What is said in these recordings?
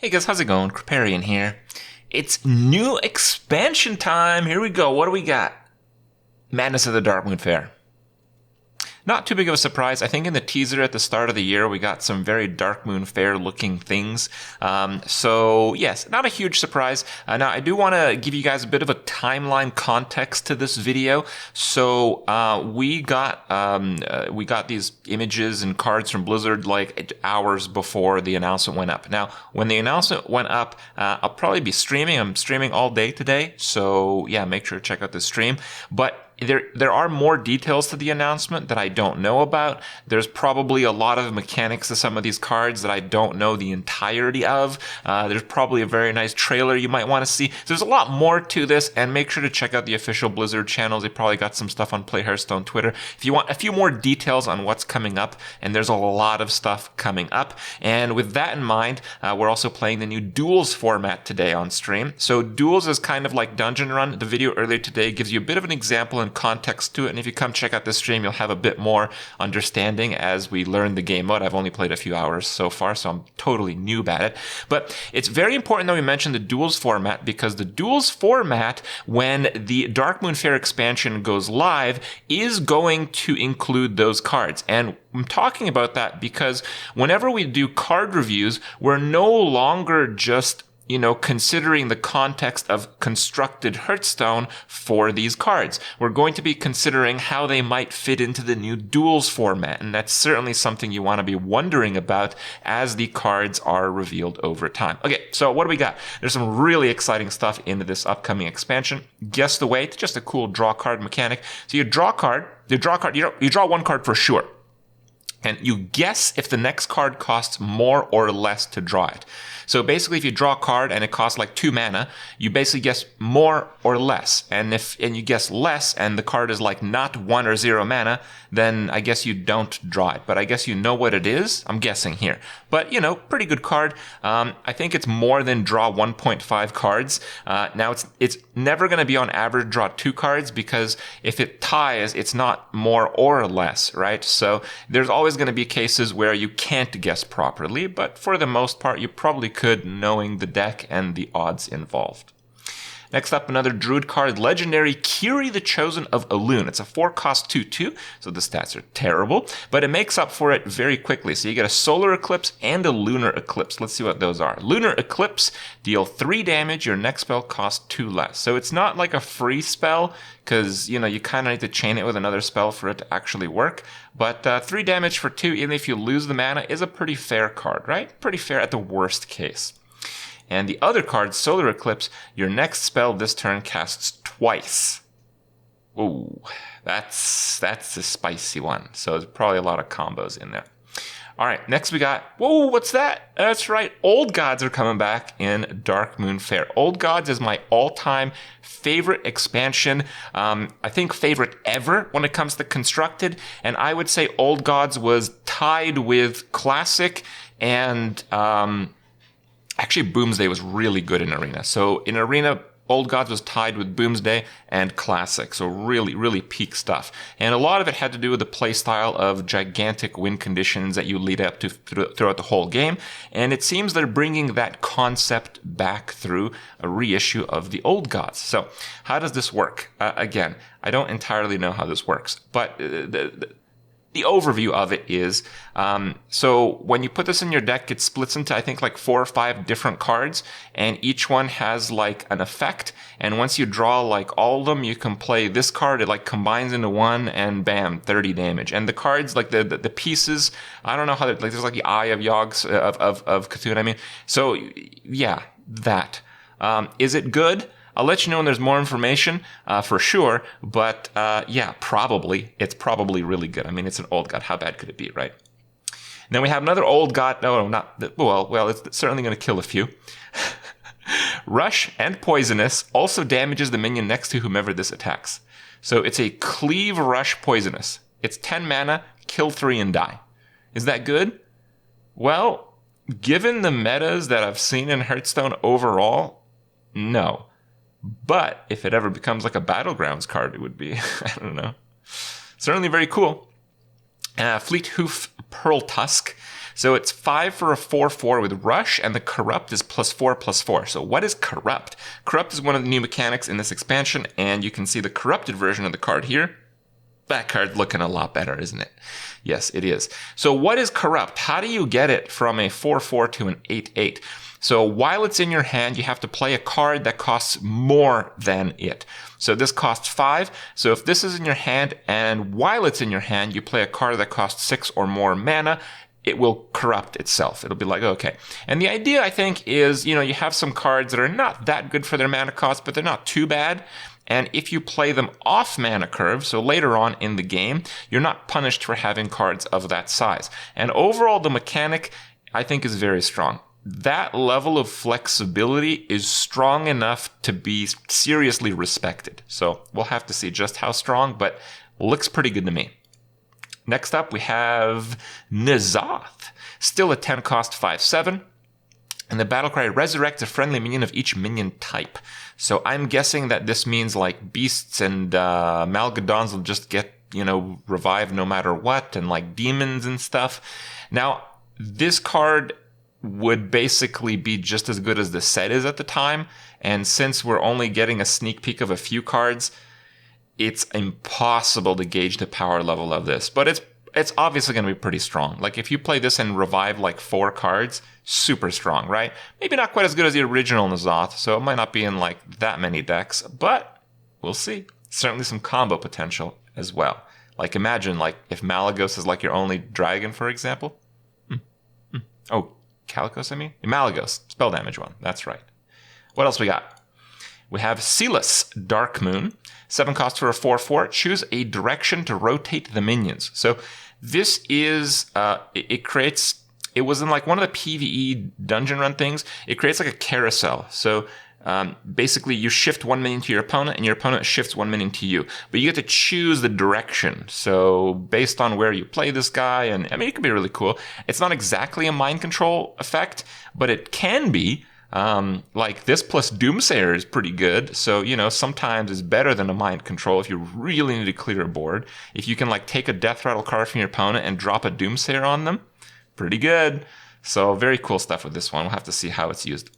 Hey guys, how's it going? Kripparrian here. It's new expansion time. Here we go. What do we got? Madness of the Darkmoon Faire. Not too big of a surprise. I think in the teaser at the start of the year, we got some very Darkmoon Faire looking things. So yes, not a huge surprise. Now I do want to give you guys a bit of a timeline context to this video. So we got these images and cards from Blizzard like hours before the announcement went up. Now, when the announcement went up, I'll probably be streaming. I'm streaming all day today. So yeah, make sure to check out the stream. But there are more details to the announcement that I don't know about. There's probably a lot of mechanics to some of these cards that I don't know the entirety of. There's probably a very nice trailer you might want to see. So there's a lot more to this, and make sure to check out the official Blizzard channels. They probably got some stuff on Play Hearthstone Twitter if you want a few more details on what's coming up, and there's a lot of stuff coming up. And with that in mind, we're also playing the new Duels format today on stream. So Duels is kind of like Dungeon Run. The video earlier today gives you a bit of an example and context to it, and if you come check out this stream, you'll have a bit more understanding as we learn the game mode. I've only played a few hours so far, so I'm totally noob at it. But it's very important that we mention the Duels format, because the Duels format, when the Darkmoon Faire expansion goes live, is going to include those cards. And I'm talking about that because whenever we do card reviews, we're no longer just considering the context of constructed Hearthstone for these cards. We're going to be considering how they might fit into the new Duels format, and that's certainly something you want to be wondering about as the cards are revealed over time. Okay, so what do we got? There's some really exciting stuff into this upcoming expansion. Guess the weight, just a cool draw card mechanic. So you draw one card for sure. And you guess if the next card costs more or less to draw it. So basically, if you draw a card and it costs like 2 mana, you basically guess more or less. And if you guess less and the card is like not 1 or 0 mana, then I guess you don't draw it. But I guess you know what it is. I'm guessing here. But, pretty good card. I think it's more than draw 1.5 cards. Now, it's never going to be on average draw 2 cards, because if it ties, it's not more or less, right? So there's always going to be cases where you can't guess properly, but for the most part, you probably could, knowing the deck and the odds involved. Next up, another Druid card, Legendary Kiri the Chosen of Elune. It's a 4-cost 2/2, so the stats are terrible, but it makes up for it very quickly. So you get a Solar Eclipse and a Lunar Eclipse. Let's see what those are. Lunar Eclipse, deal 3 damage. Your next spell costs 2 less. So it's not like a free spell, because, you kind of need to chain it with another spell for it to actually work. But 3 damage for 2, even if you lose the mana, is a pretty fair card, right? Pretty fair at the worst case. And the other card, Solar Eclipse, your next spell this turn casts twice. Ooh, that's a spicy one. So there's probably a lot of combos in there. All right, next we got, whoa, what's that? That's right, Old Gods are coming back in Darkmoon Faire. Old Gods is my all-time favorite expansion. I think favorite ever when it comes to constructed. And I would say Old Gods was tied with Classic and actually Boomsday was really good in Arena. So in Arena, Old Gods was tied with Boomsday and Classic. So really, really peak stuff. And a lot of it had to do with the playstyle of gigantic win conditions that you lead up to throughout the whole game. And it seems they're bringing that concept back through a reissue of the Old Gods. So how does this work? Again, I don't entirely know how this works, but the overview of it is, so when you put this in your deck, it splits into, I think, like 4 or 5 different cards, and each one has like an effect. And once you draw like all of them, you can play this card. It like combines into one, and bam, 30 damage. And the cards, like the pieces, I don't know how, like there's like the Eye of Yogg's of Cthulhu. I mean, so yeah, that. Is it good? I'll let you know when there's more information, for sure. But yeah, probably. It's probably really good. I mean, it's an Old God. How bad could it be, right? Then we have another Old God. No, not. Well, it's certainly going to kill a few. Rush and Poisonous also damages the minion next to whomever this attacks. So it's a Cleave Rush Poisonous. It's 10 mana, kill 3 and die. Is that good? Well, given the metas that I've seen in Hearthstone overall, no. But if it ever becomes like a Battlegrounds card, it would be, I don't know. Certainly very cool. Fleet Hoof Pearl Tusk. So it's 5 for a 4/4 with Rush, and the Corrupt is +4/+4. So what is Corrupt? Corrupt is one of the new mechanics in this expansion, and you can see the corrupted version of the card here. That card's looking a lot better, isn't it? Yes, it is. So what is Corrupt? How do you get it from a 4/4 to an 8/8? So while it's in your hand, you have to play a card that costs more than it. So this costs 5. So if this is in your hand, and while it's in your hand, you play a card that costs 6 or more mana, it will corrupt itself. It'll be like, okay. And the idea, I think, is, you have some cards that are not that good for their mana cost, but they're not too bad. And if you play them off mana curve, so later on in the game, you're not punished for having cards of that size. And overall, the mechanic, I think, is very strong. That level of flexibility is strong enough to be seriously respected. So we'll have to see just how strong, but looks pretty good to me. Next up, we have N'Zoth. Still a 10 cost 5/7. And the battlecry resurrects a friendly minion of each minion type. So I'm guessing that this means like beasts and Malgadons will just get, revived no matter what, and like demons and stuff. Now, this card would basically be just as good as the set is at the time. And since we're only getting a sneak peek of a few cards, it's impossible to gauge the power level of this. But it's obviously going to be pretty strong. Like if you play this and revive like 4 cards, super strong, right? Maybe not quite as good as the original N'Zoth, so it might not be in like that many decks, but we'll see. Certainly some combo potential as well. Like imagine like if Malagos is like your only dragon, for example. Oh, Calicos, I mean? Malagos, spell damage one. That's right. What else we got? We have Hearthstone Darkmoon. 7 cost for a 4/4. Choose a direction to rotate the minions. So this is, it was in like one of the PvE dungeon run things. It creates like a carousel. So basically you shift 1 minion to your opponent and your opponent shifts 1 minion to you. But you get to choose the direction. So based on where you play this guy, and I mean, it can be really cool. It's not exactly a mind control effect, but it can be. Like this plus Doomsayer is pretty good. So, sometimes it's better than a mind control if you really need to clear a board. If you can like take a Death Rattle card from your opponent and drop a Doomsayer on them, pretty good. So very cool stuff with this one. We'll have to see how it's used.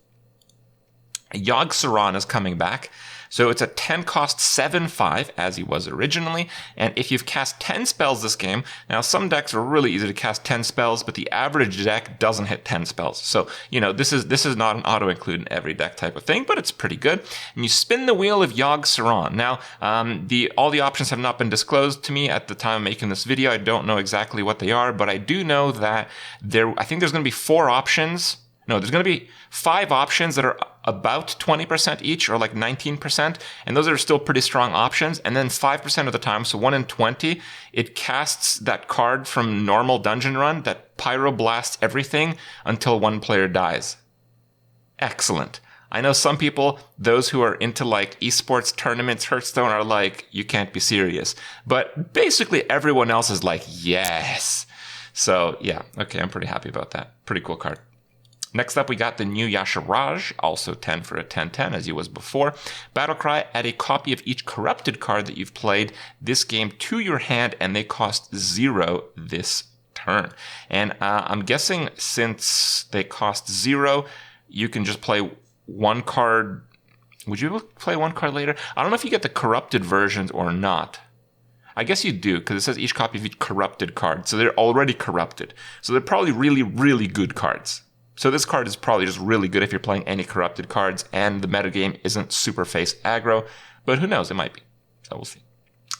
Yogg-Saron is coming back. So it's a 10 cost 7/5 as he was originally. And if you've cast 10 spells this game, now some decks are really easy to cast 10 spells, but the average deck doesn't hit 10 spells. So, this is not an auto include in every deck type of thing, but it's pretty good. And you spin the wheel of Yogg-Saron. Now, all the options have not been disclosed to me at the time of making this video. I don't know exactly what they are, but I do know that I think there's going to be 4 options. No, there's going to be 5 options that are about 20% each, or like 19%, and those are still pretty strong options. And then 5% of the time, so 1 in 20, it casts that card from normal dungeon run that pyroblasts everything until 1 player dies. Excellent. I know some people, those who are into like esports tournaments, Hearthstone, are like, you can't be serious. But basically everyone else is like, yes. So yeah, okay, I'm pretty happy about that. Pretty cool card. Next up, we got the new Yasharaj, also 10 for a 10/10 as he was before. Battlecry, add a copy of each corrupted card that you've played this game to your hand, and they cost 0 this turn. And I'm guessing since they cost 0, you can just play 1 card. Would you be able to play 1 card later? I don't know if you get the corrupted versions or not. I guess you do, because it says each copy of each corrupted card. So they're already corrupted. So they're probably really, really good cards. So this card is probably just really good if you're playing any corrupted cards, and the metagame isn't super face aggro, but who knows, it might be. So we'll see.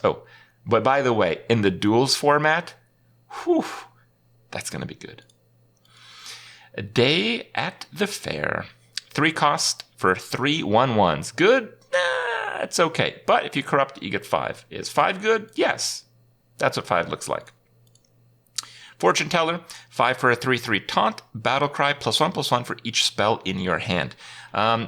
Oh, but by the way, in the duels format, whew, that's going to be good. A Day at the Fair. 3 cost for 3 1/1s. Good? Nah, it's okay. But if you corrupt it, you get 5. Is 5 good? Yes. That's what 5 looks like. Fortune Teller, 5 for a 3/3 taunt. Battlecry, +1/+1 for each spell in your hand.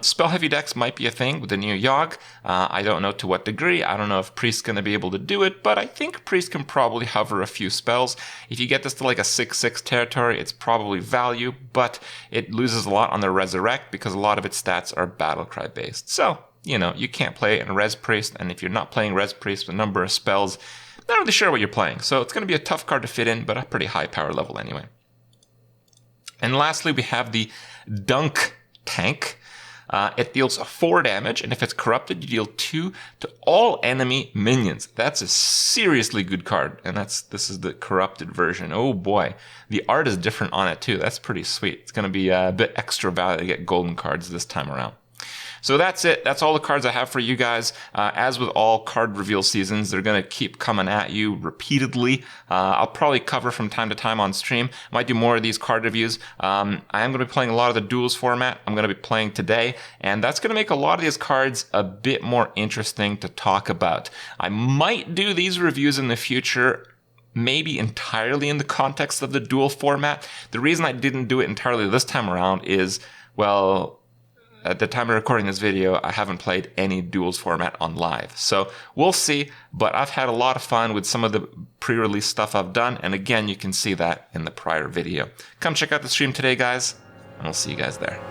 Spell heavy decks might be a thing with the new Yogg. I don't know to what degree. I don't know if Priest's going to be able to do it, but I think Priest can probably hover a few spells. If you get this to like a 6/6 territory, it's probably value, but it loses a lot on the Resurrect because a lot of its stats are Battlecry based. So, you can't play in Res Priest, and if you're not playing Res Priest with a number of spells, not really sure what you're playing. So it's going to be a tough card to fit in, but a pretty high power level anyway. And lastly, we have the Dunk Tank. It deals 4 damage, and if it's corrupted, you deal 2 to all enemy minions. That's a seriously good card, and this is the corrupted version. Oh boy, the art is different on it too. That's pretty sweet. It's going to be a bit extra value to get golden cards this time around. So that's it. That's all the cards I have for you guys. As with all card reveal seasons, they're going to keep coming at you repeatedly. I'll probably cover from time to time on stream. Might do more of these card reviews. I am going to be playing a lot of the duels format. I'm going to be playing today, and that's going to make a lot of these cards a bit more interesting to talk about. I might do these reviews in the future, maybe entirely in the context of the duel format. The reason I didn't do it entirely this time around is, well, at the time of recording this video, I haven't played any duels format on live. So we'll see, but I've had a lot of fun with some of the pre-release stuff I've done. And again, you can see that in the prior video. Come check out the stream today, guys, and we'll see you guys there.